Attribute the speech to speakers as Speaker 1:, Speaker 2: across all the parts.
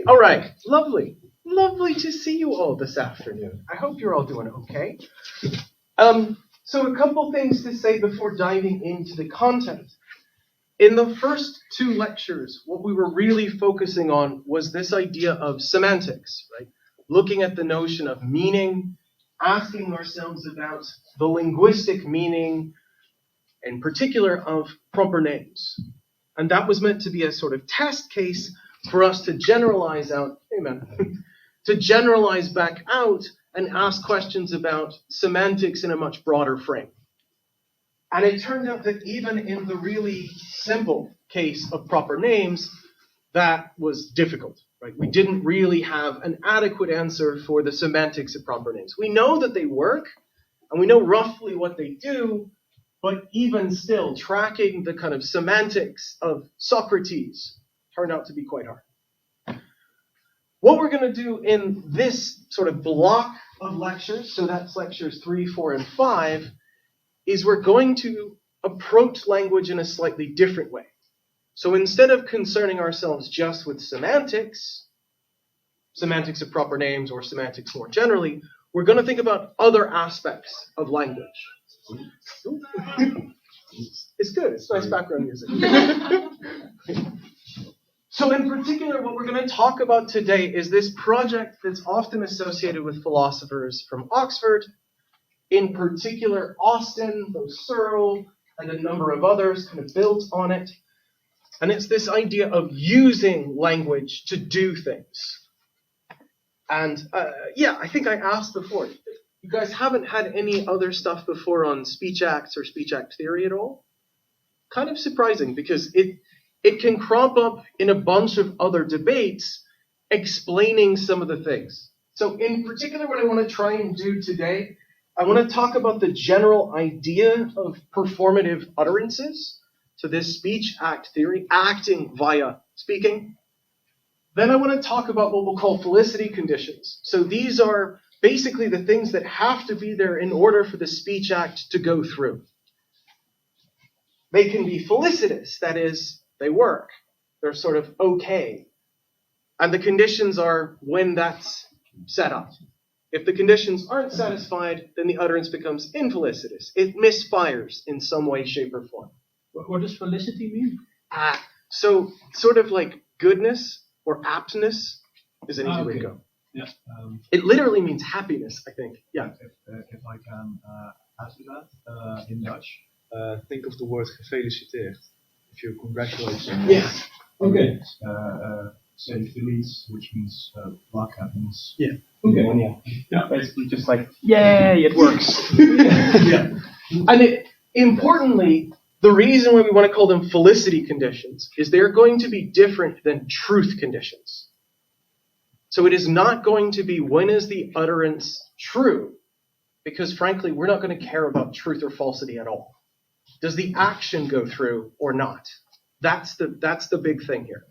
Speaker 1: All right, lovely. Lovely to see you all this afternoon. I hope you're all doing okay. So a couple things to say before diving into the content. In the first two lectures, what we were really focusing on was this idea of semantics, right? Looking at the notion of meaning, asking ourselves about the linguistic meaning, in particular of proper names. And that was meant to be a sort of test case for us to generalize out, amen, to generalize back out and ask questions about semantics in a much broader frame. And it turned out that even in the really simple case of proper names, that was difficult, right? We didn't really have an adequate answer for the semantics of proper names. We know that they work, and we know roughly what they do, but even still, tracking the kind of semantics of Socrates turned out to be quite hard. What we're going to do in this sort of block of lectures, so that's lectures 3, 4, and 5, is we're going to approach language in a slightly different way. So instead of concerning ourselves just with semantics of proper names or semantics more generally, we're going to think about other aspects of language. It's good. It's nice background music. So in particular, what we're going to talk about today is this project that's often associated with philosophers from Oxford, in particular Austin, though Searle, and a number of others kind of built on it. And it's this idea of using language to do things. And I think I asked before, you guys haven't had any other stuff before on speech acts or speech act theory at all? Kind of surprising, because it can crop up in a bunch of other debates explaining some of the things. So in particular, what I want to try and do today, I want to talk about the general idea of performative utterances. So this speech act theory, acting via speaking. Then I want to talk about what we'll call felicity conditions. So these are basically the things that have to be there in order for the speech act to go through. They can be felicitous, that is, they work. They're sort of okay. And the conditions are when that's set up. If the conditions aren't satisfied, then the utterance becomes infelicitous. It misfires in some way, shape, or form.
Speaker 2: What does felicity mean?
Speaker 1: So sort of like goodness or aptness is an easy way to go.
Speaker 2: Yeah.
Speaker 1: It literally means happiness, I think. Yeah.
Speaker 3: If I can add to that in Dutch,
Speaker 4: think of the word gefeliciteerd. If you congratulate someone.
Speaker 1: Yes.
Speaker 2: Okay.
Speaker 3: Say feliz, which means luck, happiness.
Speaker 1: Yeah.
Speaker 2: Okay.
Speaker 1: Yeah. Basically just like, yay, it works.
Speaker 2: Yeah.
Speaker 1: And importantly, the reason why we want to call them felicity conditions is they're going to be different than truth conditions. So it is not going to be when is the utterance true, because frankly, we're not going to care about truth or falsity at all. Does the action go through or not? That's the big thing here.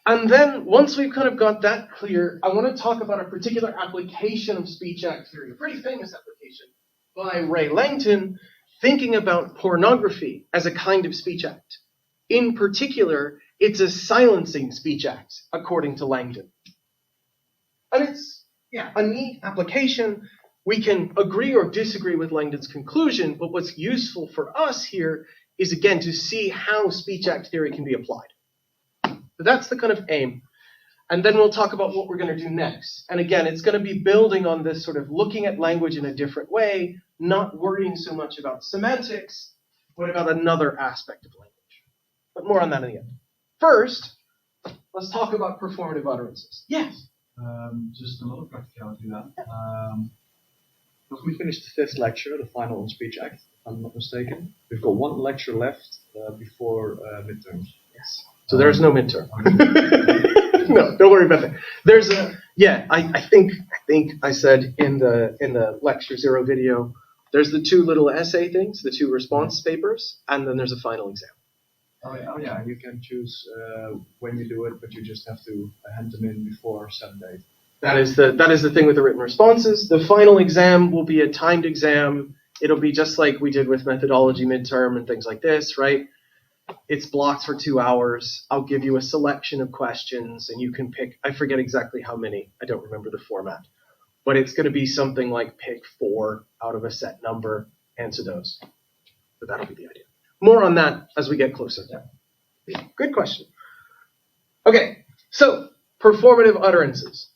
Speaker 1: And then once we've kind of got that clear, I want to talk about a particular application of speech act theory, a pretty famous application by Ray Langton, thinking about pornography as a kind of speech act. In particular, it's a silencing speech act, according to Langton. And it's a neat application. We can agree or disagree with Langton's conclusion, but what's useful for us here is, again, to see how speech act theory can be applied. So that's the kind of aim. And then we'll talk about what we're going to do next. And again, it's going to be building on this sort of looking at language in a different way, not worrying so much about semantics, but about another aspect of language. But more on that in the end. First, let's talk about performative utterances. Yes?
Speaker 3: Just another practicality then.
Speaker 4: If we finish the fifth lecture, the final on speech act, if I'm not mistaken, we've got one lecture left before midterms.
Speaker 1: Yes. So there's no midterm. No, don't worry about that. There's I think I said in the lecture 0 video, there's the two little essay things, the two response papers, and then there's a final exam.
Speaker 4: Oh yeah, you can choose when you do it, but you just have to hand them in before 7 days.
Speaker 1: That is the thing with the written responses. The final exam will be a timed exam. It'll be just like we did with methodology midterm and things like this, right? It's blocked for 2 hours. I'll give you a selection of questions, and you can pick, I forget exactly how many. I don't remember the format. But it's going to be something like pick 4 out of a set number, answer those. So that'll be the idea. More on that as we get closer. Yeah. Good question. Okay, so performative utterances.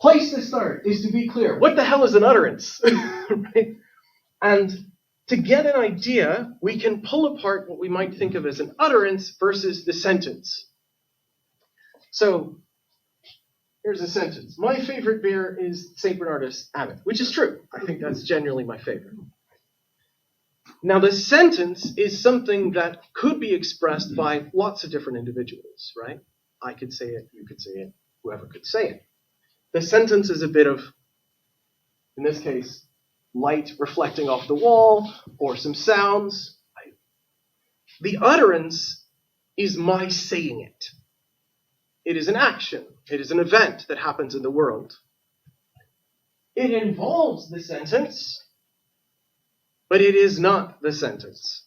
Speaker 1: Place to start is to be clear. What the hell is an utterance? Right? And to get an idea, we can pull apart what we might think of as an utterance versus the sentence. So here's a sentence. My favorite beer is St. Bernardus Abbot, which is true. I think that's genuinely my favorite. Now, the sentence is something that could be expressed by lots of different individuals, right? I could say it, you could say it, whoever could say it. The sentence is a bit of, in this case, light reflecting off the wall or some sounds. The utterance is my saying it. It is an action. It is an event that happens in the world. It involves the sentence, but it is not the sentence.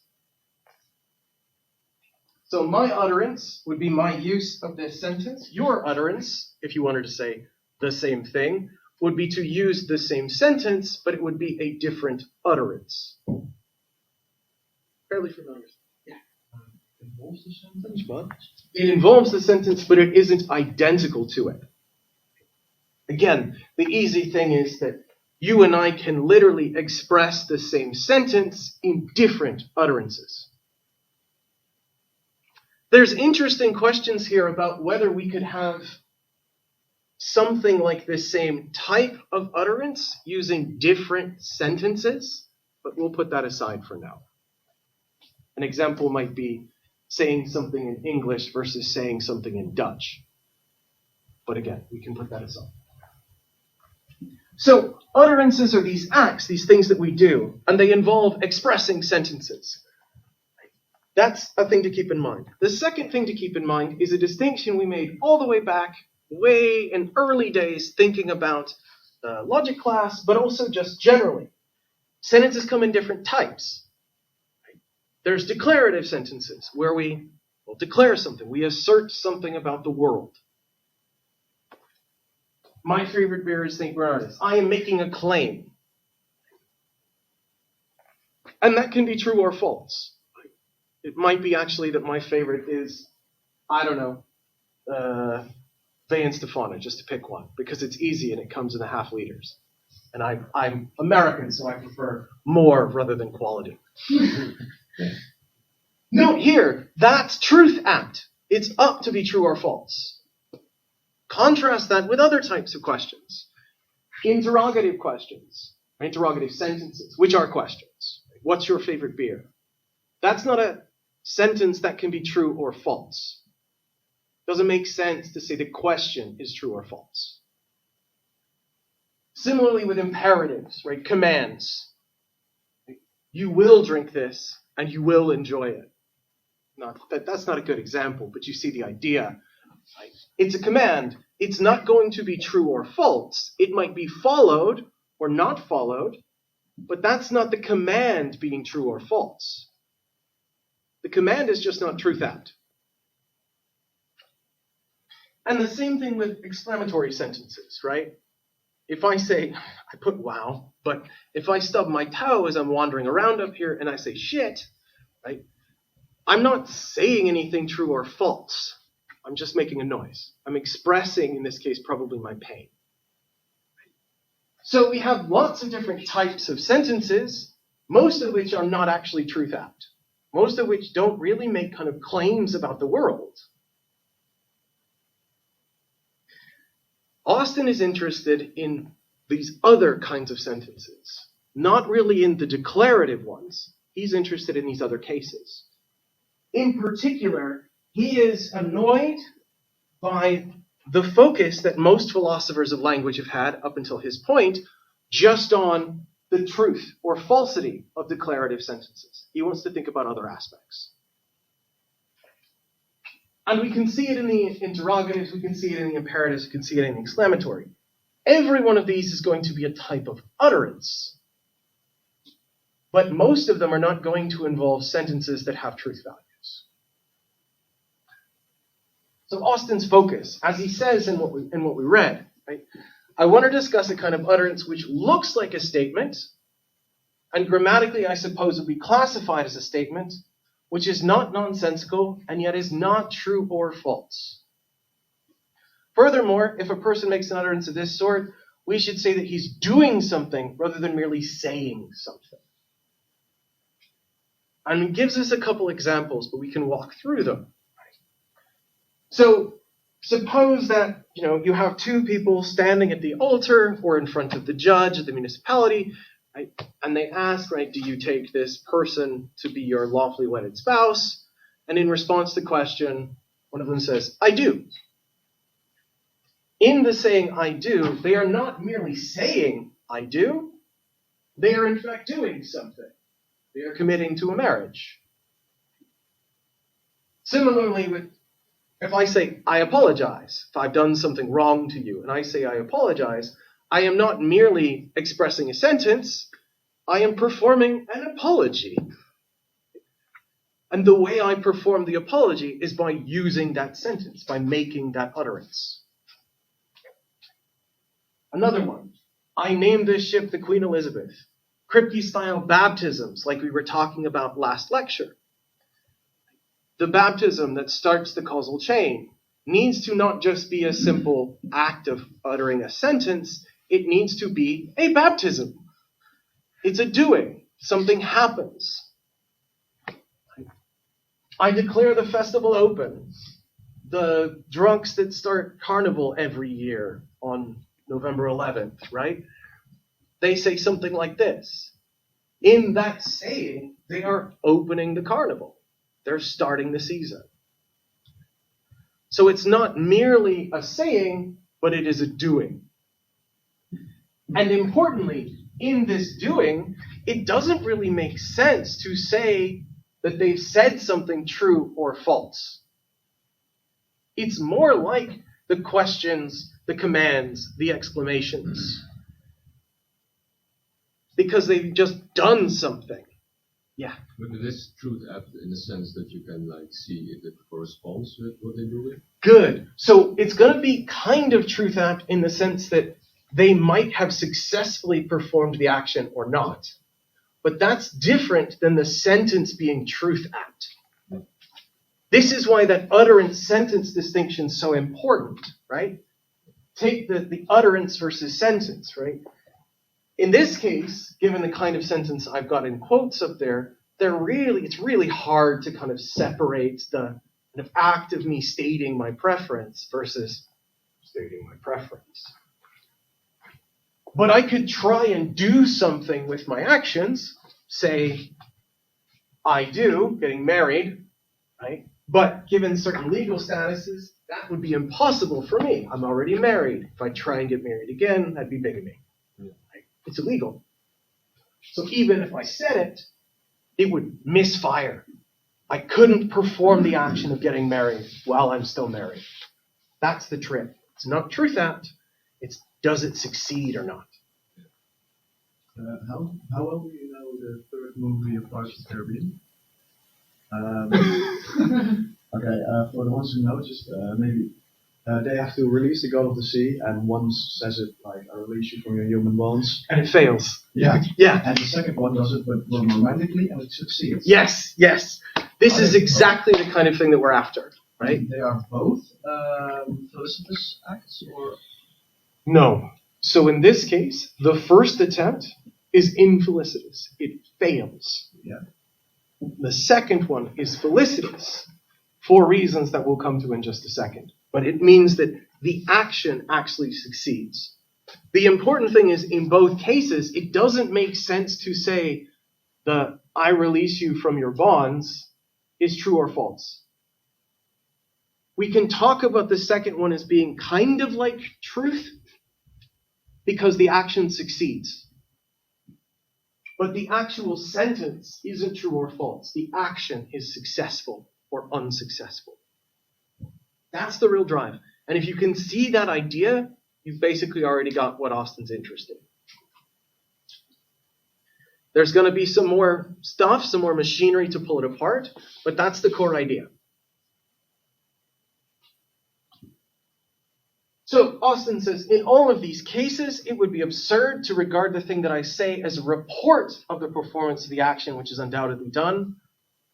Speaker 1: So my utterance would be my use of this sentence. Your utterance, if you wanted to say the same thing, would be to use the same sentence, but it would be a different utterance. Fairly familiar. Yeah.
Speaker 4: Involves the sentence, but
Speaker 1: it involves the sentence, but it isn't identical to it. Again, the easy thing is that you and I can literally express the same sentence in different utterances. There's interesting questions here about whether we could have something like the same type of utterance using different sentences, but we'll put that aside for now. An example might be saying something in English versus saying something in Dutch. But again, we can put that aside. So utterances are these acts, these things that we do, and they involve expressing sentences. That's a thing to keep in mind. The second thing to keep in mind is a distinction we made all the way back, way in early days, thinking about logic class, but also just generally. Sentences come in different types. There's declarative sentences, where we declare something. We assert something about the world. My favorite beer is St. Bernardus. I am making a claim. And that can be true or false. It might be actually that my favorite is, I don't know, Vey and Stefana, just to pick one, because it's easy and it comes in 0.5 liters. And I'm American, so I prefer more rather than quality. Note here, that's truth act. It's up to be true or false. Contrast that with other types of questions. Interrogative questions, interrogative sentences, which are questions. What's your favorite beer? That's not a sentence that can be true or false. Doesn't make sense to say the question is true or false. Similarly with imperatives, right? Commands. You will drink this and you will enjoy it. That's not a good example, but you see the idea. Right? It's a command. It's not going to be true or false. It might be followed or not followed, but that's not the command being true or false. The command is just not truth act. And the same thing with exclamatory sentences, right? If I say, I put wow, but if I stub my toe as I'm wandering around up here and I say shit, right? I'm not saying anything true or false. I'm just making a noise. I'm expressing, in this case, probably my pain. So we have lots of different types of sentences, most of which are not actually truth act. Most of which don't really make kind of claims about the world. Austin is interested in these other kinds of sentences, not really in the declarative ones. He's interested in these other cases. In particular, he is annoyed by the focus that most philosophers of language have had up until his point, just on the truth or falsity of declarative sentences. He wants to think about other aspects. And we can see it in the interrogatives, we can see it in the imperatives, we can see it in the exclamatory. Every one of these is going to be a type of utterance. But most of them are not going to involve sentences that have truth value. So Austin's focus, as he says in what we read, right? I want to discuss a kind of utterance which looks like a statement, and grammatically I suppose would be classified as a statement, which is not nonsensical and yet is not true or false. Furthermore, if a person makes an utterance of this sort, we should say that he's doing something rather than merely saying something. And he gives us a couple examples, but we can walk through them. So suppose that you have two people standing at the altar or in front of the judge at the municipality, right? And they ask, right, do you take this person to be your lawfully wedded spouse? And in response to the question, one of them says, I do. In the saying I do, they are not merely saying I do, they are in fact doing something. They are committing to a marriage. Similarly, if I say I apologize, if I've done something wrong to you, and I say I apologize, I am not merely expressing a sentence, I am performing an apology. And the way I perform the apology is by using that sentence, by making that utterance. Another one. I named this ship the Queen Elizabeth. Kripke-style baptisms, like we were talking about last lecture. The baptism that starts the causal chain needs to not just be a simple act of uttering a sentence, it needs to be a baptism. It's a doing. Something happens. I declare the festival open. The drunks that start carnival every year on November 11th, right? They say something like this. In that saying, they are opening the carnival. They're starting the season. So it's not merely a saying, but it is a doing. And importantly, in this doing, it doesn't really make sense to say that they've said something true or false. It's more like the questions, the commands, the exclamations. Because they've just done something. Yeah.
Speaker 5: But it is truth apt in the sense that you can see if it corresponds with what they're doing.
Speaker 1: Good. So it's going to be kind of truth apt in the sense that they might have successfully performed the action or not. But that's different than the sentence being truth apt. This is why that utterance sentence distinction is so important, right? Take the utterance versus sentence, right? In this case, given the kind of sentence I've got in quotes up there, it's really hard to kind of separate the kind of act of me stating my preference versus stating my preference. But I could try and do something with my actions, say, I do, getting married, right? But given certain legal statuses, that would be impossible for me. I'm already married. If I try and get married again, that'd be bigamy. Right? It's illegal. So even if I said it, it would misfire. I couldn't perform the action of getting married while I'm still married. That's the trick. It's not truth apt. It's does it succeed or not?
Speaker 3: How well do you know the third movie of Pirates of the Caribbean? Okay, for the ones who know, just maybe they have to release the God of the Sea, and one says it like, I release you from your human bonds.
Speaker 1: And it fails.
Speaker 3: Yeah.
Speaker 1: Yeah.
Speaker 3: And the second one does it, but more romantically, and it succeeds.
Speaker 1: Yes. This is exactly the kind of thing that we're after, right?
Speaker 3: They are both felicitous acts, or?
Speaker 1: No. So in this case, the first attempt is infelicitous. It fails.
Speaker 3: Yeah.
Speaker 1: The second one is felicitous for reasons that we'll come to in just a second. But it means that the action actually succeeds. The important thing is, in both cases, it doesn't make sense to say the I release you from your bonds is true or false. We can talk about the second one as being kind of like truth because the action succeeds. But the actual sentence isn't true or false. The action is successful or unsuccessful. That's the real drive. And if you can see that idea, you've basically already got what Austin's interested in. There's going to be some more stuff, some more machinery to pull it apart, but that's the core idea. So Austin says, in all of these cases, it would be absurd to regard the thing that I say as a report of the performance of the action which is undoubtedly done.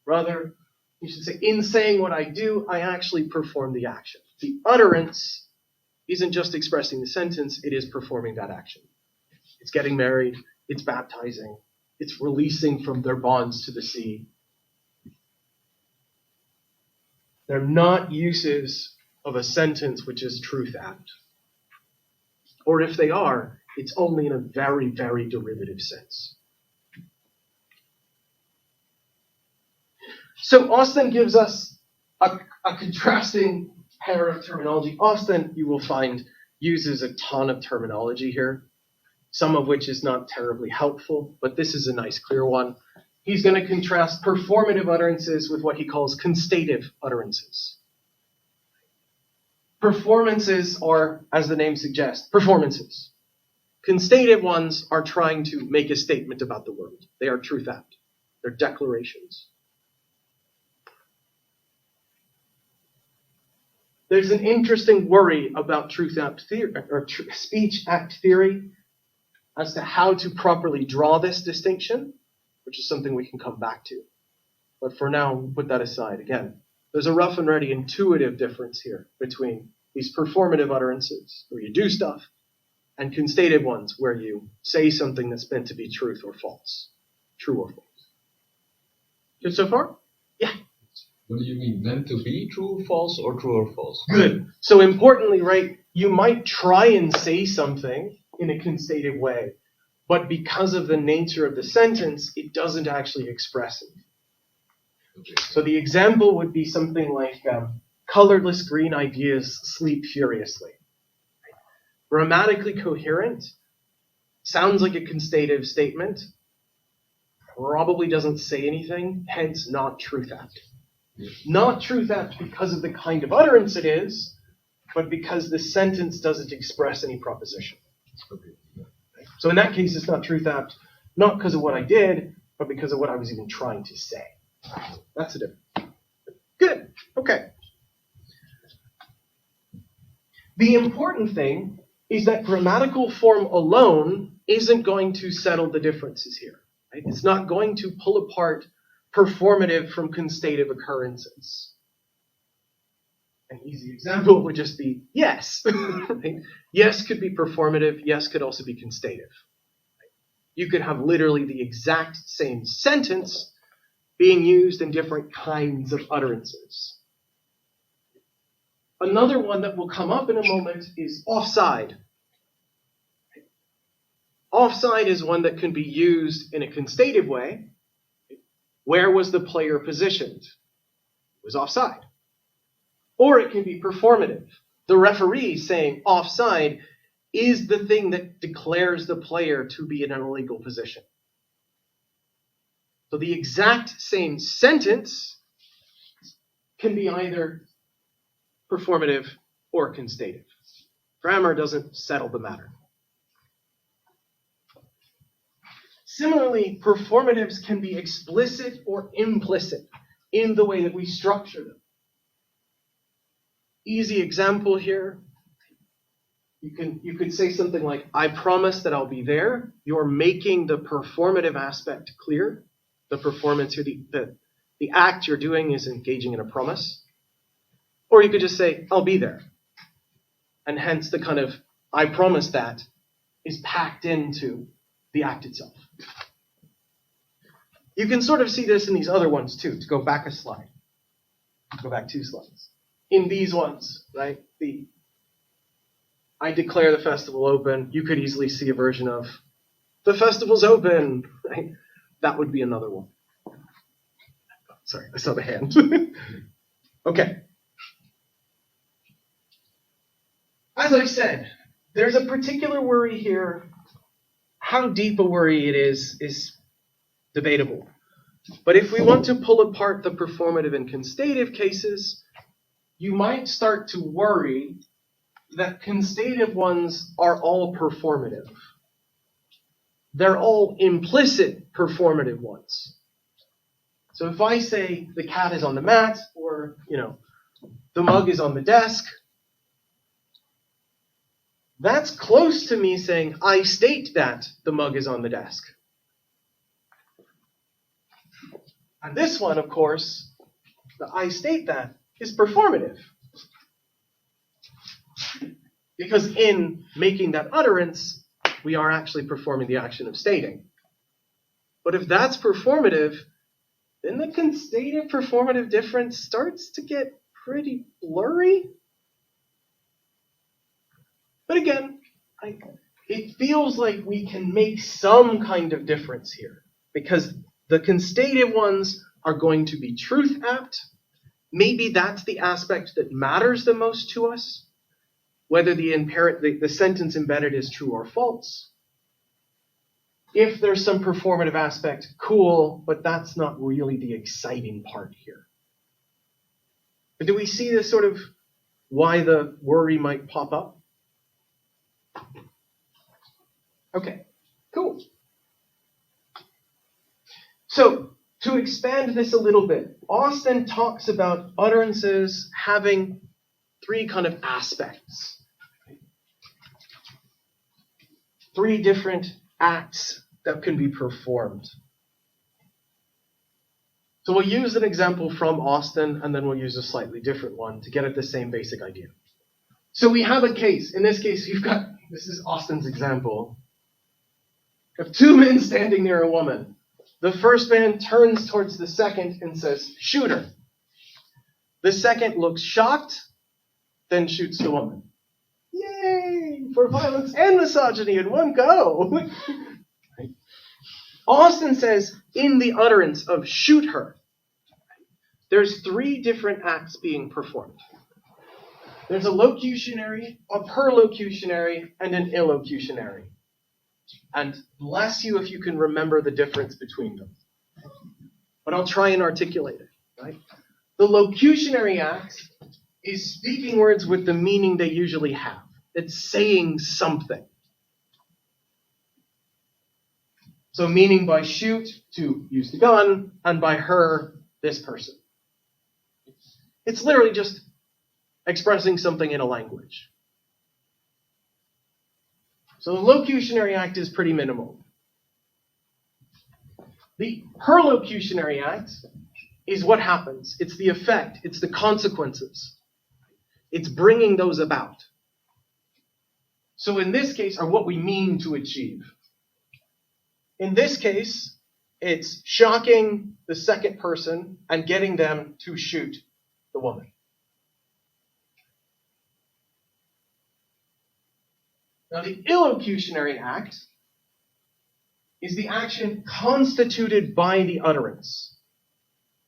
Speaker 1: Rather, you should say, in saying what I do, I actually perform the action. The utterance isn't just expressing the sentence, it is performing that action. It's getting married, it's baptizing, it's releasing from their bonds to the sea. They're not uses of a sentence which is truth apt. Or if they are, it's only in a very, very derivative sense. So Austin gives us a contrasting pair of terminology. Austin, you will find, uses a ton of terminology here, some of which is not terribly helpful, but this is a nice clear one. He's going to contrast performative utterances with what he calls constative utterances. Performances are, as the name suggests, performances. Constative ones are trying to make a statement about the world. They are truth apt. They're declarations. There's an interesting worry about truth apt theory, or speech act theory, as to how to properly draw this distinction, which is something we can come back to. But for now, we'll put that aside. Again, there's a rough and ready intuitive difference here between these performative utterances, where you do stuff, and constative ones, where you say something that's meant to be truth or false. True or false. Good so far? Yeah.
Speaker 5: What do you mean, meant to be true, false, or true or false?
Speaker 1: Good. So importantly, right, you might try and say something in a constative way, but because of the nature of the sentence, it doesn't actually express it.
Speaker 5: Okay.
Speaker 1: So the example would be something like, colorless green ideas sleep furiously. Grammatically coherent, sounds like a constative statement, probably doesn't say anything, hence not truth apt.
Speaker 5: Yes.
Speaker 1: Not truth apt because of the kind of utterance it is, but because the sentence doesn't express any proposition.
Speaker 5: Okay. Yeah.
Speaker 1: So in that case, it's not truth apt, not because of what I did, but because of what I was even trying to say. That's the difference. Good. Okay. The important thing is that grammatical form alone isn't going to settle the differences here. Right? It's not going to pull apart performative from constative occurrences. An easy example would just be yes. Right? Yes could be performative. Yes could also be constative. You could have literally the exact same sentence being used in different kinds of utterances. Another one that will come up in a moment is offside. Offside is one that can be used in a constative way. Where was the player positioned? It was offside. Or it can be performative. The referee saying offside is the thing that declares the player to be in an illegal position. So the exact same sentence can be either performative or constative. Grammar doesn't settle the matter. Similarly, performatives can be explicit or implicit in the way that we structure them. Easy example here. You could say something like, I promise that I'll be there. You're making the performative aspect clear. The performance here, the act you're doing is engaging in a promise. Or you could just say, I'll be there. And hence the kind of, I promise that, is packed into the act itself. You can sort of see this in these other ones too. To go back a slide. Go back 2 slides. In these ones, right? I declare the festival open. You could easily see a version of, the festival's open, right? That would be another one. Sorry, I saw the hand. Okay. As I said, there's a particular worry here. How deep a worry it is debatable. But if we want to pull apart the performative and constative cases, you might start to worry that constative ones are all performative. They're all implicit performative ones. So if I say the cat is on the mat, or, the mug is on the desk, That's close to me saying, I state that the mug is on the desk. And this one, of course, the I state that is performative. Because in making that utterance, we are actually performing the action of stating. But if that's performative, then the constative performative difference starts to get pretty blurry. But again, it feels like we can make some kind of difference here, because the constative ones are going to be truth apt. Maybe that's the aspect that matters the most to us, whether the sentence embedded is true or false. If there's some performative aspect, cool, but that's not really the exciting part here. But do we see this sort of why the worry might pop up? Okay, cool. So, to expand this a little bit, Austin talks about utterances having three kind of aspects. Three different acts that can be performed. So we'll use an example from Austin, and then we'll use a slightly different one to get at the same basic idea. So we have a case. In this case, this is Austin's example. You have two men standing near a woman. The first man turns towards the second and says, shoot her. The second looks shocked, then shoots the woman. Yay! For violence and misogyny in one go! Austin says, in the utterance of shoot her, there's three different acts being performed. There's a locutionary, a perlocutionary, and an illocutionary. And bless you if you can remember the difference between them. But I'll try and articulate it. Right? The locutionary act is speaking words with the meaning they usually have. It's saying something. So meaning by shoot, to use the gun, and by her, this person. It's literally just expressing something in a language. So the locutionary act is pretty minimal. The perlocutionary act is what happens. It's the effect. It's the consequences. It's bringing those about. So in this case, are what we mean to achieve. In this case, it's shocking the second person and getting them to shoot the woman. Now, the illocutionary act is the action constituted by the utterance.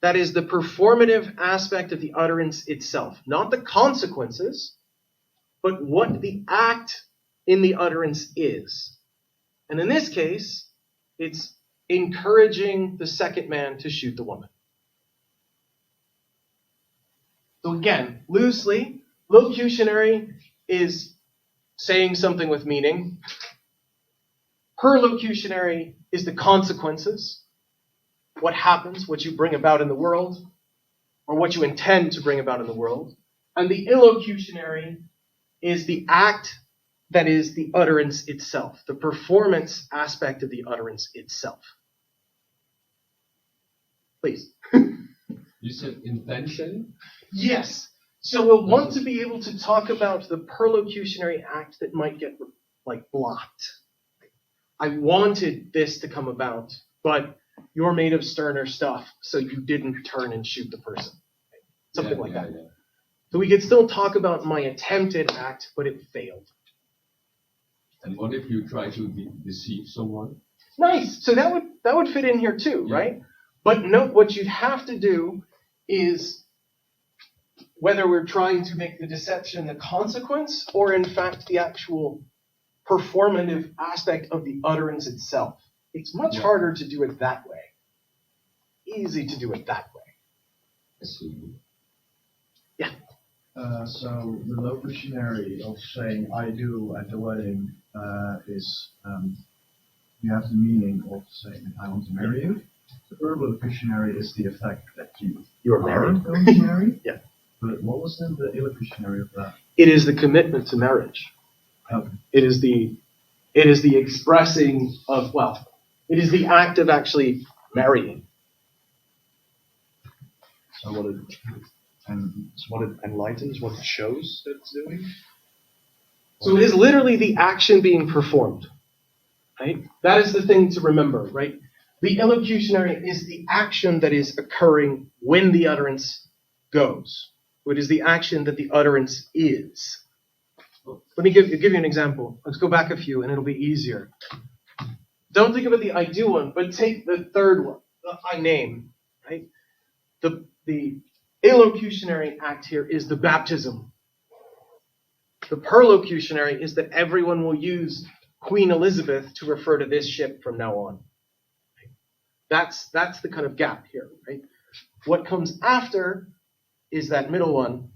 Speaker 1: That is the performative aspect of the utterance itself. Not the consequences, but what the act in the utterance is. And in this case, it's encouraging the second man to shoot the woman. So again, loosely, locutionary is saying something with meaning. Perlocutionary is the consequences. What happens, what you bring about in the world, or what you intend to bring about in the world. And the illocutionary is the act that is the utterance itself, the performance aspect of the utterance itself. Please.
Speaker 5: You said intention?
Speaker 1: Yes. So we'll want to be able to talk about the perlocutionary act that might get blocked. I wanted this to come about, but you're made of sterner stuff, so you didn't turn and shoot the person. Something like that. Yeah. So we could still talk about my attempted act, but it failed.
Speaker 5: And what if you try to deceive someone?
Speaker 1: Nice. So that would fit in here too, right? But note what you'd have to do is, whether we're trying to make the deception the consequence or in fact the actual performative aspect of the utterance itself. It's much harder to do it that way. Easy to do it that way.
Speaker 5: I see.
Speaker 1: Yeah.
Speaker 3: So the locutionary of saying I do at the wedding is you have the meaning of saying I want to marry you. The perlocutionary is the effect that you are
Speaker 1: married.
Speaker 3: going to marry.
Speaker 1: Yeah.
Speaker 3: But what was then the illocutionary of that?
Speaker 1: It is the commitment to marriage.
Speaker 3: Okay.
Speaker 1: It is the expressing of, well, it is the act of actually marrying.
Speaker 3: So what it
Speaker 4: enlightens, what it shows that it's doing.
Speaker 1: So it is literally the action being performed, right? That is the thing to remember, right? The illocutionary is the action that is occurring when the utterance goes. It is the action that the utterance is. Let me give you an example. Let's go back a few and it'll be easier. Don't think about the I do one, but take the third one, the I name, right? The illocutionary act here is the baptism. The perlocutionary is that everyone will use Queen Elizabeth to refer to this ship from now on. That's the kind of gap here, right? What comes after is that middle one.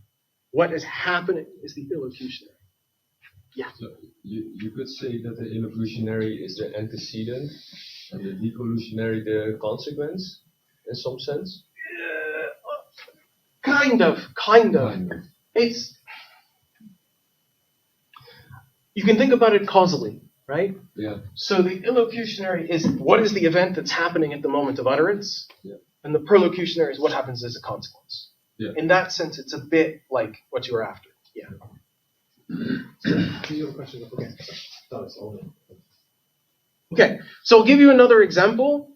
Speaker 1: What is happening is the illocutionary. Yeah.
Speaker 5: So you could say that the illocutionary is the antecedent and the decolutionary the consequence, in some sense?
Speaker 1: Kind of. It's, you can think about it causally, right?
Speaker 5: Yeah.
Speaker 1: So the illocutionary is what is the event that's happening at the moment of utterance,
Speaker 5: Yeah.
Speaker 1: and the perlocutionary is what happens as a consequence.
Speaker 5: Yeah.
Speaker 1: In that sense, it's a bit like what you were after. Yeah. Okay, so I'll give you another example,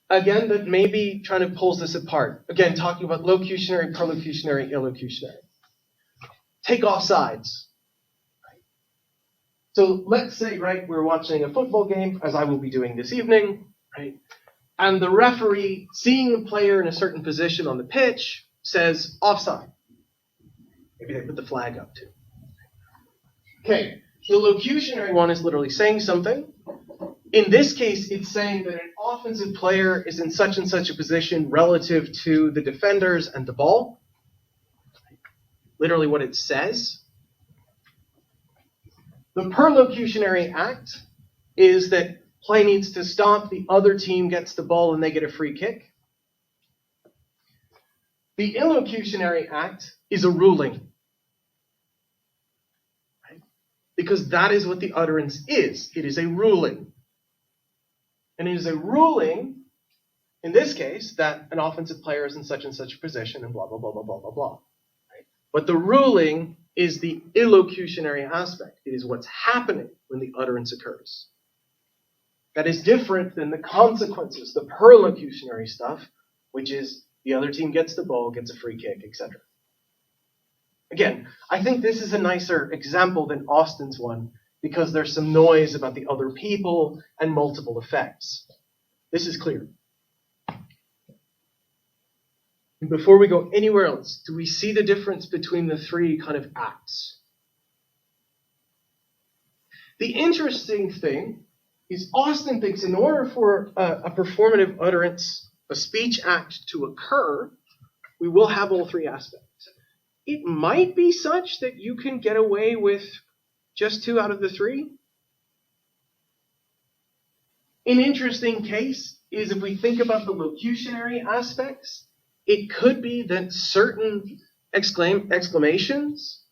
Speaker 1: again, that maybe trying to pulls this apart. Again, talking about locutionary, perlocutionary, illocutionary. Take offsides. So let's say, right, we're watching a football game, as I will be doing this evening, right? And the referee, seeing the player in a certain position on the pitch, says offside. Maybe they put the flag up too. Okay, the locutionary one is literally saying something. In this case, it's saying that an offensive player is in such and such a position relative to the defenders and the ball. Literally what it says. The perlocutionary act is that play needs to stop, the other team gets the ball and they get a free kick. The illocutionary act is a ruling. Right? Because that is what the utterance is. It is a ruling. And it is a ruling, in this case, that an offensive player is in such and such a position and blah, blah, blah, blah, blah, blah, blah. Right? But the ruling is the illocutionary aspect. It is what's happening when the utterance occurs. That is different than the consequences, the perlocutionary stuff, which is the other team gets the ball, gets a free kick, etc. Again, I think this is a nicer example than Austin's one because there's some noise about the other people and multiple effects. This is clear. And before we go anywhere else, do we see the difference between the three kind of acts? The interesting thing is Austin thinks in order for a performative utterance, a speech act to occur, we will have all three aspects. It might be such that you can get away with just 2 out of the 3. An interesting case is if we think about the locutionary aspects, it could be that certain exclamations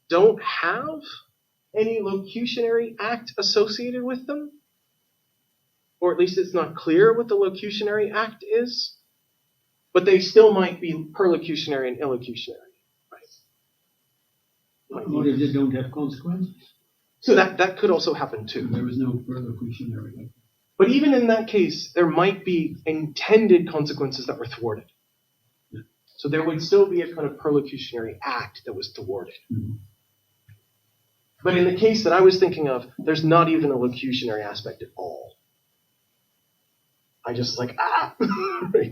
Speaker 1: don't have any locutionary act associated with them. Or at least it's not clear what the locutionary act is, but they still might be perlocutionary and illocutionary. Right?
Speaker 2: What if they don't have consequences?
Speaker 1: So that could also happen too.
Speaker 2: There is no perlocutionary.
Speaker 1: But even in that case, there might be intended consequences that were thwarted.
Speaker 2: Yeah.
Speaker 1: So there would still be a kind of perlocutionary act that was thwarted. Mm-hmm. But in the case that I was thinking of, there's not even a locutionary aspect at all. I just right?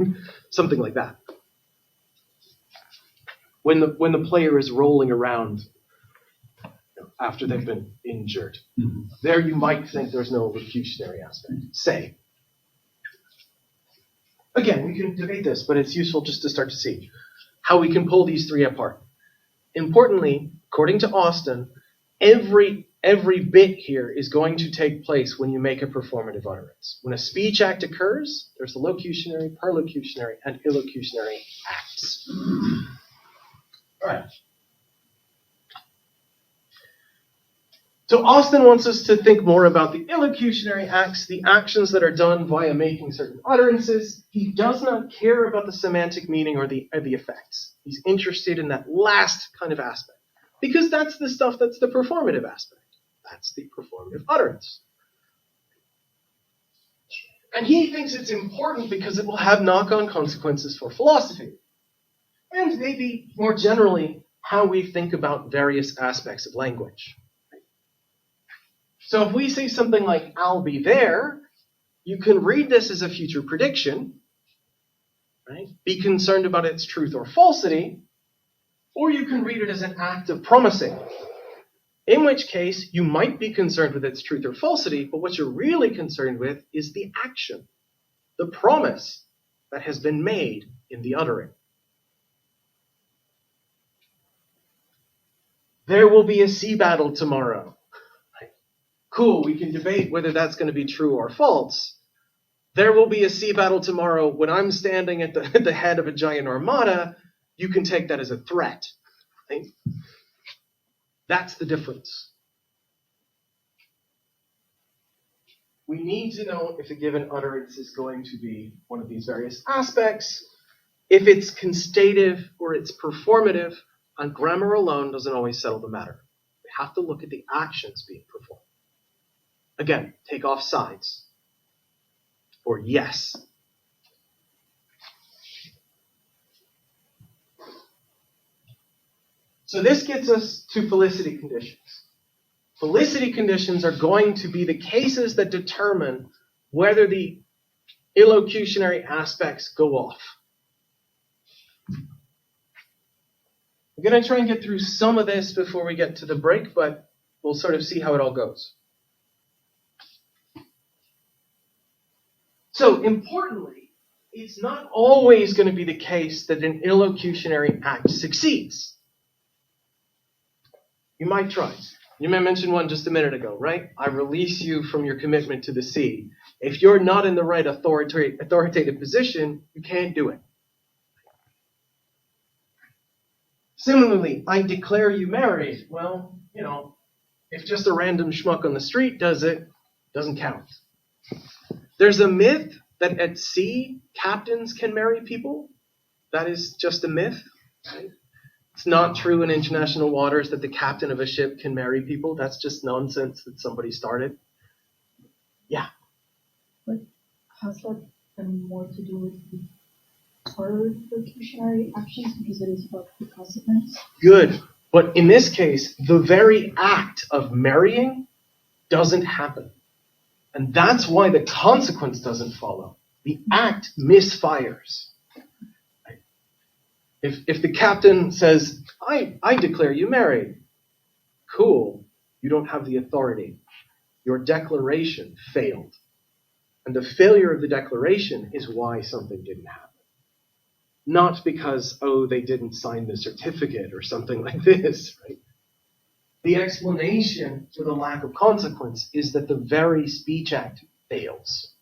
Speaker 1: Something like that. When the player is rolling around after they've been injured, mm-hmm. There you might think there's no locutionary aspect. Say. Again, we can debate this, but it's useful just to start to see how we can pull these three apart. Importantly, according to Austin, every bit here is going to take place when you make a performative utterance. When a speech act occurs, there's the locutionary, perlocutionary, and illocutionary acts. All right. So Austin wants us to think more about the illocutionary acts, the actions that are done via making certain utterances. He does not care about the semantic meaning or the effects. He's interested in that last kind of aspect, because that's the stuff that's the performative aspect. That's the performative utterance. And he thinks it's important because it will have knock-on consequences for philosophy. And maybe more generally, how we think about various aspects of language. So if we say something like, I'll be there, you can read this as a future prediction, right? Be concerned about its truth or falsity, or you can read it as an act of promising. In which case, you might be concerned with its truth or falsity, but what you're really concerned with is the action, the promise that has been made in the uttering. There will be a sea battle tomorrow. Cool, we can debate whether that's going to be true or false. There will be a sea battle tomorrow when I'm standing at the head of a giant armada. You can take that as a threat. Right? That's the difference. We need to know if a given utterance is going to be one of these various aspects. If it's constative or it's performative, and grammar alone doesn't always settle the matter. We have to look at the actions being performed. Again, take off sides. Or yes. So this gets us to felicity conditions. Felicity conditions are going to be the cases that determine whether the illocutionary aspects go off. I'm going to try and get through some of this before we get to the break, but we'll sort of see how it all goes. So, importantly, it's not always going to be the case that an illocutionary act succeeds. You might try. You may mention one just a minute ago, right? I release you from your commitment to the sea. If you're not in the right authoritative position, you can't do it. Similarly, I declare you married. Well, if just a random schmuck on the street does it, doesn't count. There's a myth that at sea, captains can marry people. That is just a myth. Right? It's not true in international waters that the captain of a ship can marry people. That's just nonsense that somebody started. Yeah.
Speaker 6: But has that more to do with the perlocutionary actions because it is about the consequence?
Speaker 1: Good. But in this case, the very act of marrying doesn't happen. And that's why the consequence doesn't follow. The act misfires. If the captain says, I declare you married, cool, you don't have the authority. Your declaration failed. And the failure of the declaration is why something didn't happen. Not because, they didn't sign the certificate or something like this, right? The explanation for the lack of consequence is that the very speech act fails.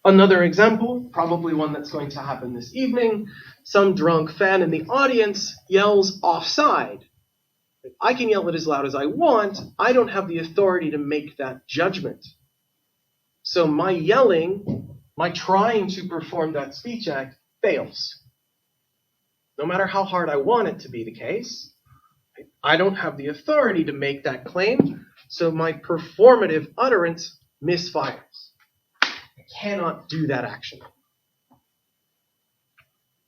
Speaker 1: Another example, probably one that's going to happen this evening, some drunk fan in the audience yells offside. I can yell it as loud as I want. I don't have the authority to make that judgment. So my yelling, my trying to perform that speech act fails. No matter how hard I want it to be the case, I don't have the authority to make that claim, so my performative utterance misfires. I cannot do that action.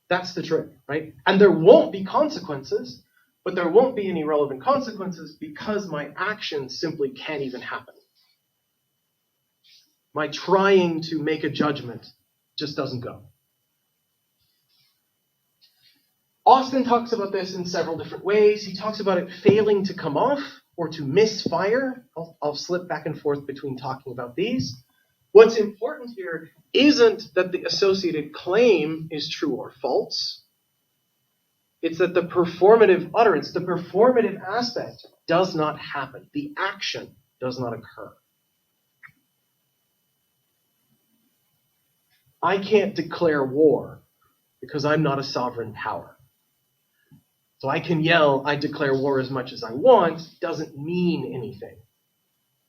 Speaker 1: That's the trick, right? And there won't be consequences, but there won't be any relevant consequences because my action simply can't even happen. My trying to make a judgment just doesn't go. Austin talks about this in several different ways. He talks about it failing to come off or to misfire. I'll slip back and forth between talking about these. What's important here isn't that the associated claim is true or false. It's that the performative utterance, the performative aspect, does not happen. The action does not occur. I can't declare war because I'm not a sovereign power. So I can yell, I declare war as much as I want, doesn't mean anything.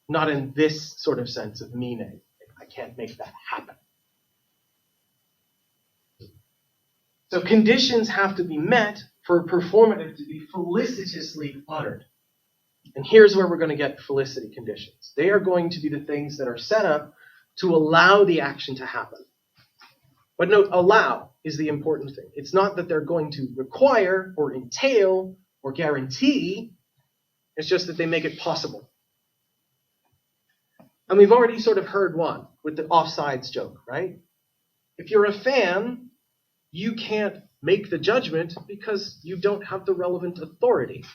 Speaker 1: Not in this sort of sense of meaning. I can't make that happen. So conditions have to be met for a performative to be felicitously uttered. And here's where we're going to get felicity conditions. They are going to be the things that are set up to allow the action to happen. But note, allow is the important thing. It's not that they're going to require or entail or guarantee. It's just that they make it possible. And we've already sort of heard one with the offsides joke, right? If you're a fan, you can't make the judgment because you don't have the relevant authority.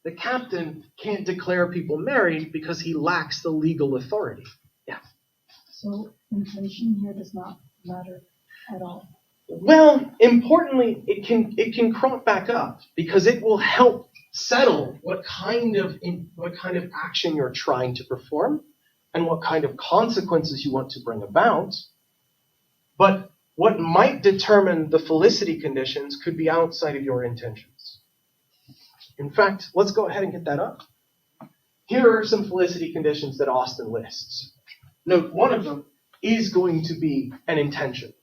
Speaker 1: The captain can't declare people married because he lacks the legal authority. Yeah.
Speaker 6: So intention here does not matter at all.
Speaker 1: Well, importantly, it can crop back up because it will help settle what kind of action you're trying to perform and what kind of consequences you want to bring about. But what might determine the felicity conditions could be outside of your intentions. In fact, let's go ahead and get that up. Here are some felicity conditions that Austin lists. Note, one of them is going to be an intention.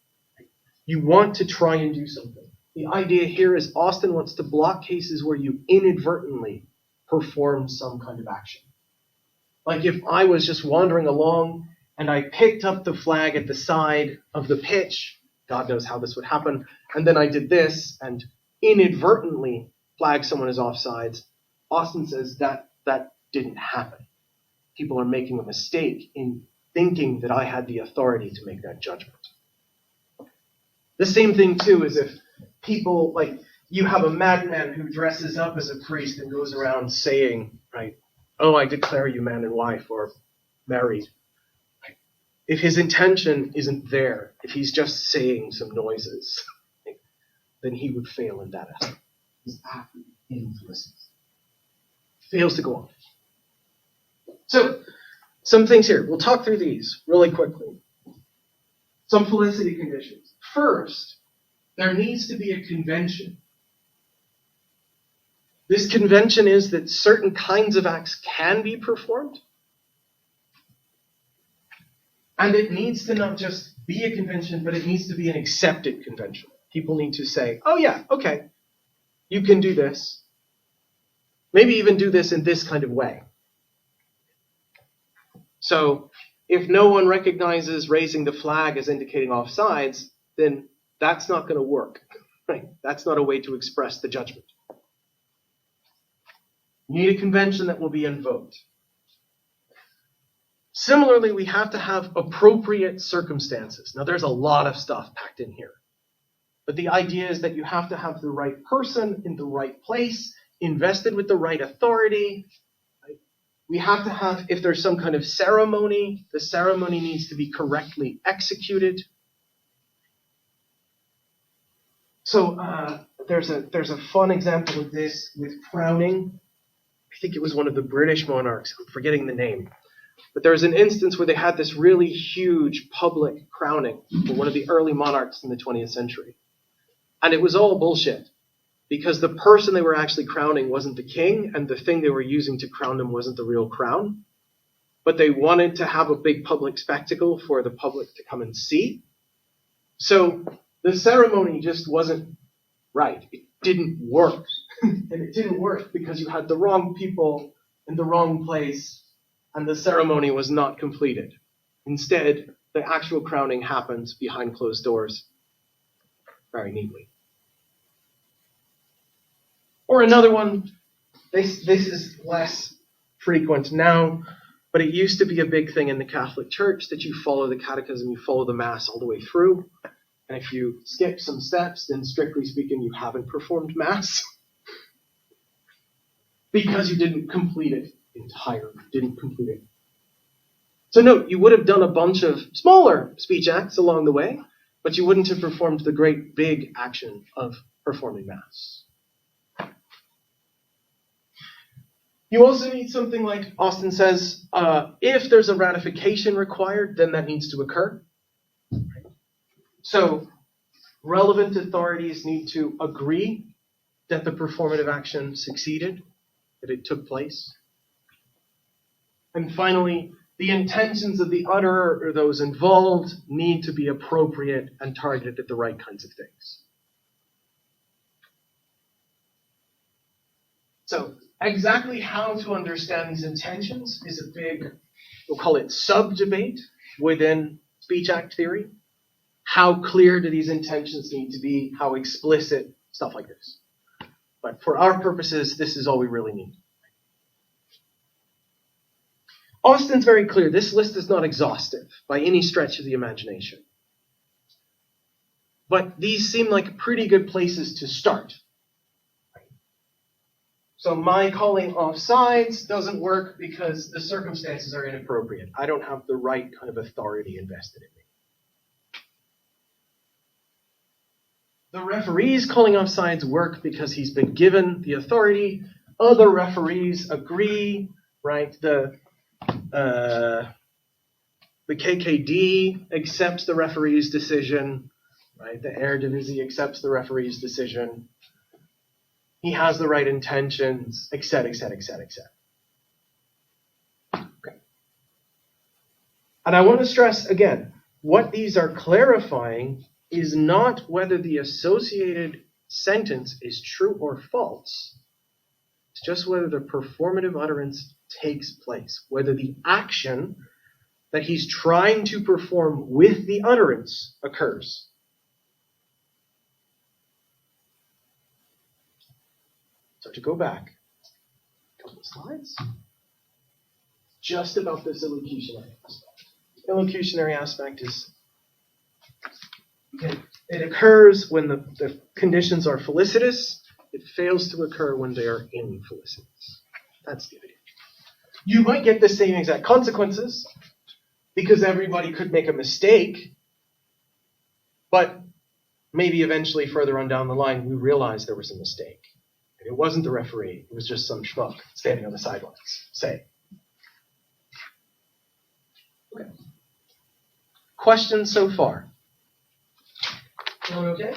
Speaker 1: You want to try and do something. The idea here is Austin wants to block cases where you inadvertently perform some kind of action. Like if I was just wandering along and I picked up the flag at the side of the pitch, God knows how this would happen, and then I did this and inadvertently flagged someone as offsides, Austin says that didn't happen. People are making a mistake in thinking that I had the authority to make that judgment. The same thing, too, is if people, like, you have a madman who dresses up as a priest and goes around saying, right, oh, I declare you man and wife or married. If his intention isn't there, if he's just saying some noises, then he would fail in that aspect. His act influences. Fails to go on. So, some things here. We'll talk through these really quickly. Some felicity conditions. First, there needs to be a convention. This convention is that certain kinds of acts can be performed. And it needs to not just be a convention, but it needs to be an accepted convention. People need to say, oh yeah, okay, you can do this. Maybe even do this in this kind of way. So if no one recognizes raising the flag as indicating offsides, then that's not going to work. Right? That's not a way to express the judgment. You need a convention that will be invoked. Similarly, we have to have appropriate circumstances. Now, there's a lot of stuff packed in here. But the idea is that you have to have the right person in the right place, invested with the right authority. Right? We have to have, if there's some kind of ceremony, the ceremony needs to be correctly executed. So there's a fun example of this with crowning. I think it was one of the British monarchs. I'm forgetting the name. But there was an instance where they had this really huge public crowning for one of the early monarchs in the 20th century. And it was all bullshit, because the person they were actually crowning wasn't the king, and the thing they were using to crown him wasn't the real crown. But they wanted to have a big public spectacle for the public to come and see. So the ceremony just wasn't right. It didn't work. And it didn't work because you had the wrong people in the wrong place, and the ceremony was not completed. Instead, the actual crowning happens behind closed doors very neatly. Or another one, this is less frequent now, but it used to be a big thing in the Catholic Church that you follow the catechism, you follow the Mass all the way through. And if you skip some steps, then strictly speaking, you haven't performed Mass. Because you didn't complete it entirely, didn't complete it. So note, you would have done a bunch of smaller speech acts along the way, but you wouldn't have performed the great big action of performing Mass. You also need something like Austin says, if there's a ratification required, then that needs to occur. So relevant authorities need to agree that the performative action succeeded, that it took place. And finally, the intentions of the utterer or those involved need to be appropriate and targeted at the right kinds of things. So, exactly how to understand these intentions is a big, we'll call it sub-debate within speech act theory. How clear do these intentions need to be? How explicit? Stuff like this. But for our purposes, this is all we really need. Austin's very clear. This list is not exhaustive by any stretch of the imagination. But these seem like pretty good places to start. So my calling off sides doesn't work because the circumstances are inappropriate. I don't have the right kind of authority invested in me. The referees calling off sides work because he's been given the authority. Other referees agree, right? The KKD accepts the referee's decision, right? The Eredivisie accepts the referee's decision. He has the right intentions, etc., etc., etc., etc. Okay. And I want to stress again, what these are clarifying is not whether the associated sentence is true or false. It's just whether the performative utterance takes place, whether the action that he's trying to perform with the utterance occurs. So to go back a couple of slides, just about this illocutionary aspect. The illocutionary aspect is, it occurs when the conditions are felicitous. It fails to occur when they are infelicitous. That's the idea. You might get the same exact consequences because everybody could make a mistake, but maybe eventually further on down the line we realize there was a mistake. It wasn't the referee, it was just some schmuck standing on the sidelines, say. Okay. Questions so far? Everyone okay?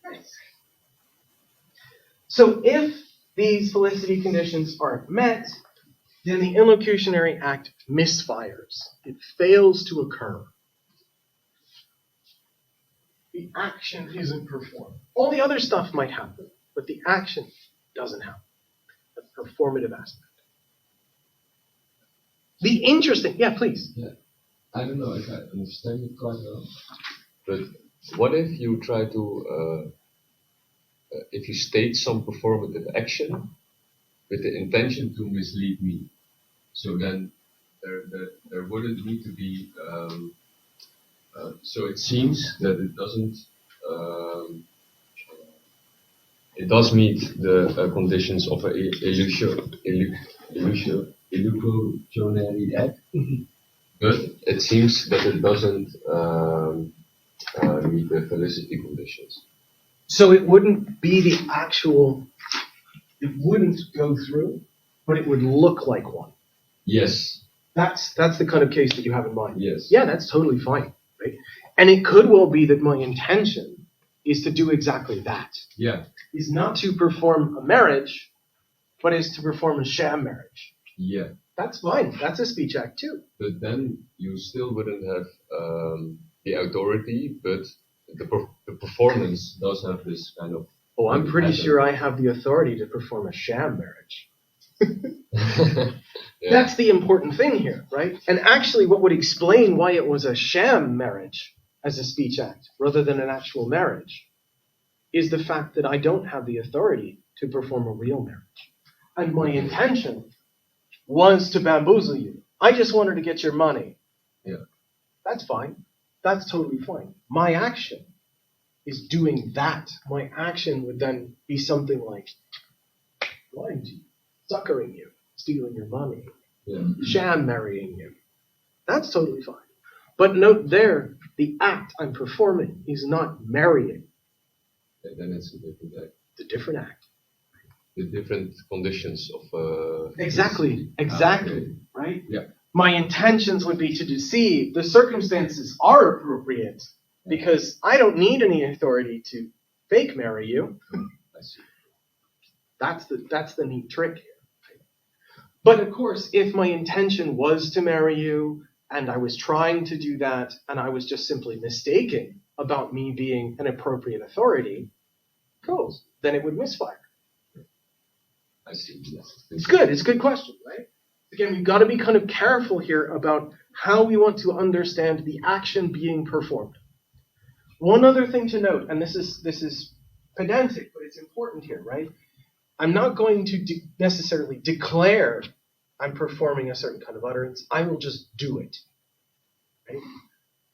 Speaker 1: Nice. So if these felicity conditions aren't met, then the illocutionary act misfires. It fails to occur. The action isn't performed. All the other stuff might happen, but the action doesn't happen. The performative aspect. The interesting, yeah, please.
Speaker 5: Yeah. I don't know if I understand it quite well, but what if you try to, if you state some performative action with the intention to mislead me, so then there wouldn't need to be. So it seems that it doesn't. It does meet the conditions of an illusionary act, but it seems that it doesn't meet the felicity conditions.
Speaker 1: So it wouldn't be the actual. It wouldn't go through, but it would look like one.
Speaker 5: Yes.
Speaker 1: That's the kind of case that you have in mind.
Speaker 5: Yes.
Speaker 1: Yeah, that's totally fine. Right? And it could well be that my intention is to do exactly that.
Speaker 5: Yeah.
Speaker 1: Is not to perform a marriage, but is to perform a sham marriage.
Speaker 5: Yeah.
Speaker 1: That's fine. That's a speech act too.
Speaker 5: But then you still wouldn't have the authority, but the performance does have this kind of.
Speaker 1: Oh, I'm pretty sure I have the authority to perform a sham marriage.
Speaker 5: Yeah.
Speaker 1: That's the important thing here, right? And actually what would explain why it was a sham marriage as a speech act rather than an actual marriage is the fact that I don't have the authority to perform a real marriage. And my intention was to bamboozle you. I just wanted to get your money.
Speaker 5: Yeah.
Speaker 1: That's fine. That's totally fine. My action is doing that. My action would then be something like lying to you, suckering you, stealing your money, sham marrying you. That's totally fine. But note there, the act I'm performing is not marrying.
Speaker 5: And then it's a different act.
Speaker 1: It's a different act.
Speaker 5: The different conditions of.
Speaker 1: Exactly.
Speaker 5: Okay.
Speaker 1: Right?
Speaker 5: Yeah.
Speaker 1: my intentions would be to deceive. The circumstances are appropriate because I don't need any authority to fake marry you.
Speaker 5: I see.
Speaker 1: That's the neat trick here. But of course, if my intention was to marry you and I was trying to do that and I was just simply mistaken about me being an appropriate authority, cool, then it would misfire.
Speaker 5: I see. Yes.
Speaker 1: It's good. It's a good question, right? Again, we've got to be kind of careful here about how we want to understand the action being performed. One other thing to note, and this is pedantic, but it's important here, right? I'm not going to necessarily declare I'm performing a certain kind of utterance. I will just do it. Right?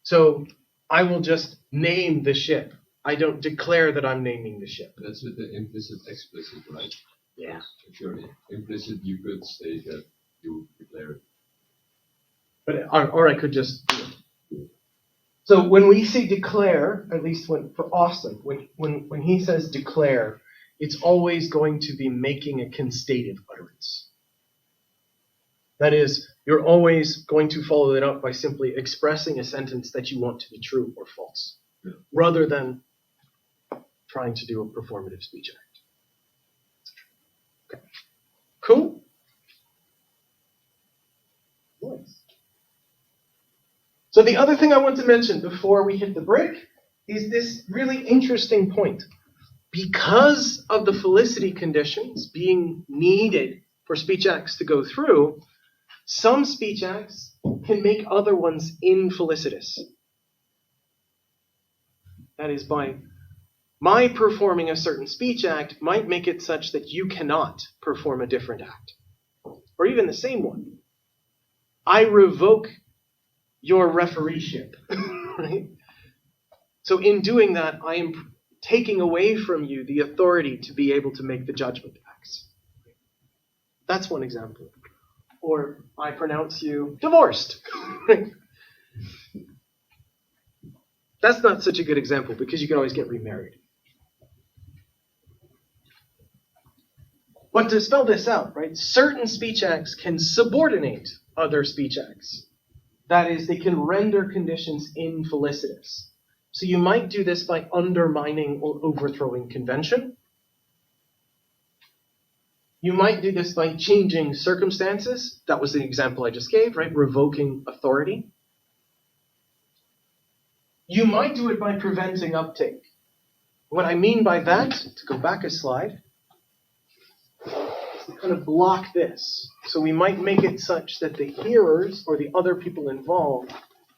Speaker 1: So I will just name the ship. I don't declare that I'm naming the ship.
Speaker 5: That's with the implicit explicit, right?
Speaker 1: Yeah.
Speaker 5: If you're implicit, you could say that you declare it.
Speaker 1: But or I could just do it. So when we say declare, at least for Austin, when he says declare, it's always going to be making a constative utterance. That is, you're always going to follow it up by simply expressing a sentence that you want to be true or false, rather than trying to do a performative speech act. Okay. Cool? Nice. So the other thing I want to mention before we hit the break is this really interesting point. Because of the felicity conditions being needed for speech acts to go through, some speech acts can make other ones infelicitous. That is, by my performing a certain speech act might make it such that you cannot perform a different act, or even the same one. I revoke your refereeship, right? So in doing that, I am taking away from you the authority to be able to make the judgment acts. That's one example. Or I pronounce you divorced. That's not such a good example because you can always get remarried. But to spell this out, right, certain speech acts can subordinate other speech acts. That is, they can render conditions infelicitous. So you might do this by undermining or overthrowing convention. You might do this by changing circumstances. That was the example I just gave, right? Revoking authority. You might do it by preventing uptake. What I mean by that, to go back a slide, is to kind of block this. So we might make it such that the hearers or the other people involved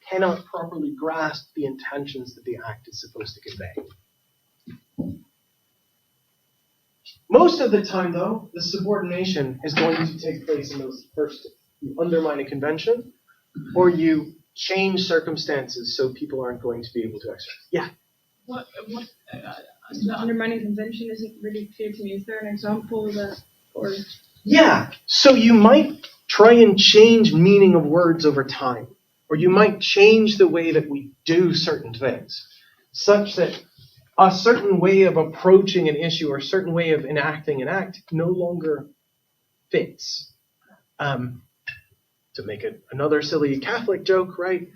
Speaker 1: cannot properly grasp the intentions that the act is supposed to convey. Most of the time, though, the subordination is going to take place in those first two. You undermine a convention, or you change circumstances so people aren't going to be able to exercise. Yeah?
Speaker 7: The undermining convention isn't really clear to me. Is there an example that, or?
Speaker 1: Yeah. So you might try and change meaning of words over time. Or you might change the way that we do certain things, such that a certain way of approaching an issue or a certain way of enacting an act no longer fits. To make another silly Catholic joke, right?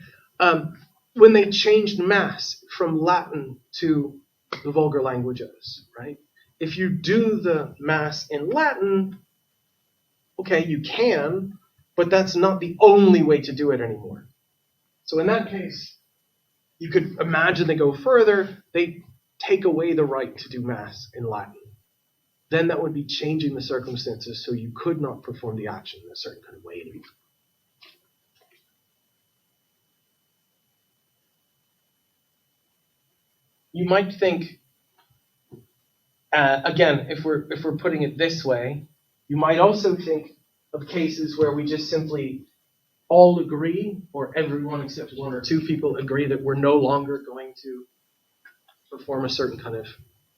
Speaker 1: When they changed Mass from Latin to the vulgar languages, right? If you do the Mass in Latin, okay, you can, but that's not the only way to do it anymore. So in that case, you could imagine they go further, they take away the right to do Mass in Latin. Then that would be changing the circumstances so you could not perform the action in a certain kind of way anymore. You might think, again, if we're putting it this way, you might also think of cases where we just simply all agree, or everyone except one or two people agree that we're no longer going to perform a certain kind of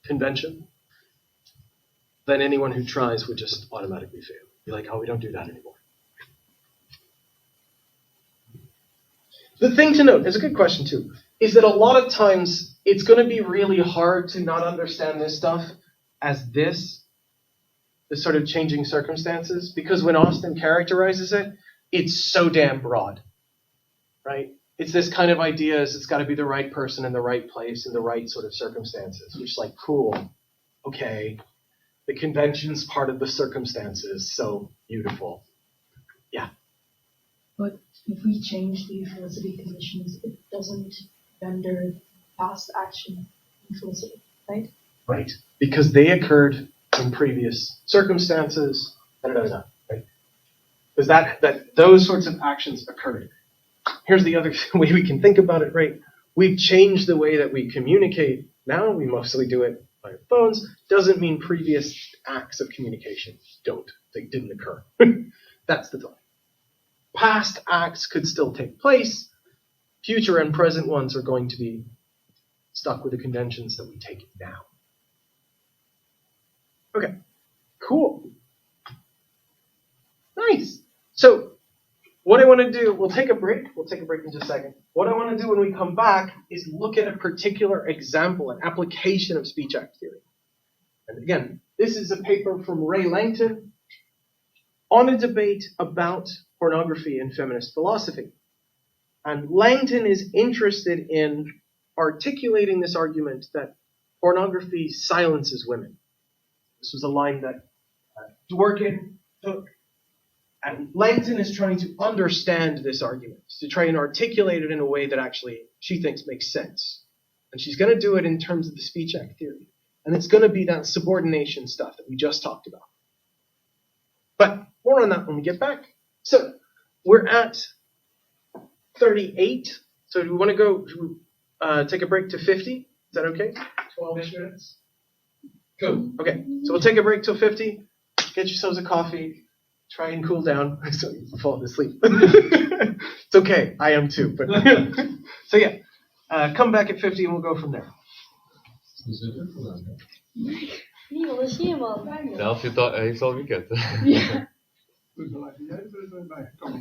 Speaker 1: convention, then anyone who tries would just automatically fail. Be like, oh, we don't do that anymore. The thing to note, is a good question too, is that a lot of times it's going to be really hard to not understand this stuff as this sort of changing circumstances, because when Austin characterizes it, it's so damn broad, right? It's this kind of idea is it's got to be the right person in the right place in the right sort of circumstances, which is like, cool, okay. The convention's part of the circumstances, so beautiful. Yeah.
Speaker 6: But if we change the felicity conditions, it doesn't render past action infelicity, right?
Speaker 1: Right. Because they occurred in previous circumstances, right? Because that those sorts of actions occurred. Here's the other way we can think about it, right? We've changed the way that we communicate. Now we mostly do it by our phones. Doesn't mean previous acts of communication don't. They didn't occur. That's the thought. Past acts could still take place. Future and present ones are going to be stuck with the conventions that we take now. Okay, cool. Nice. So what I want to do, we'll take a break. We'll take a break in just a second. What I want to do when we come back is look at a particular example, an application of speech act theory. And again, this is a paper from Ray Langton on a debate about pornography and feminist philosophy. And Langton is interested in articulating this argument that pornography silences women. This was a line that Dworkin took. And Langton is trying to understand this argument, to try and articulate it in a way that actually she thinks makes sense. And she's going to do it in terms of the speech act theory. And it's going to be that subordination stuff that we just talked about. But more on that when we get back. So we're at 38. So do we want to go take a break to 50? Is that okay? 12-ish minutes? Cool. Okay. So we'll take a break till 50. Get yourselves a coffee. Try and cool down so you fall asleep. It's okay. I am too. But so yeah, come back at 50 and we'll go from there.
Speaker 5: Delft heeft al weekend.
Speaker 3: Goed, dan laat je even bij komen.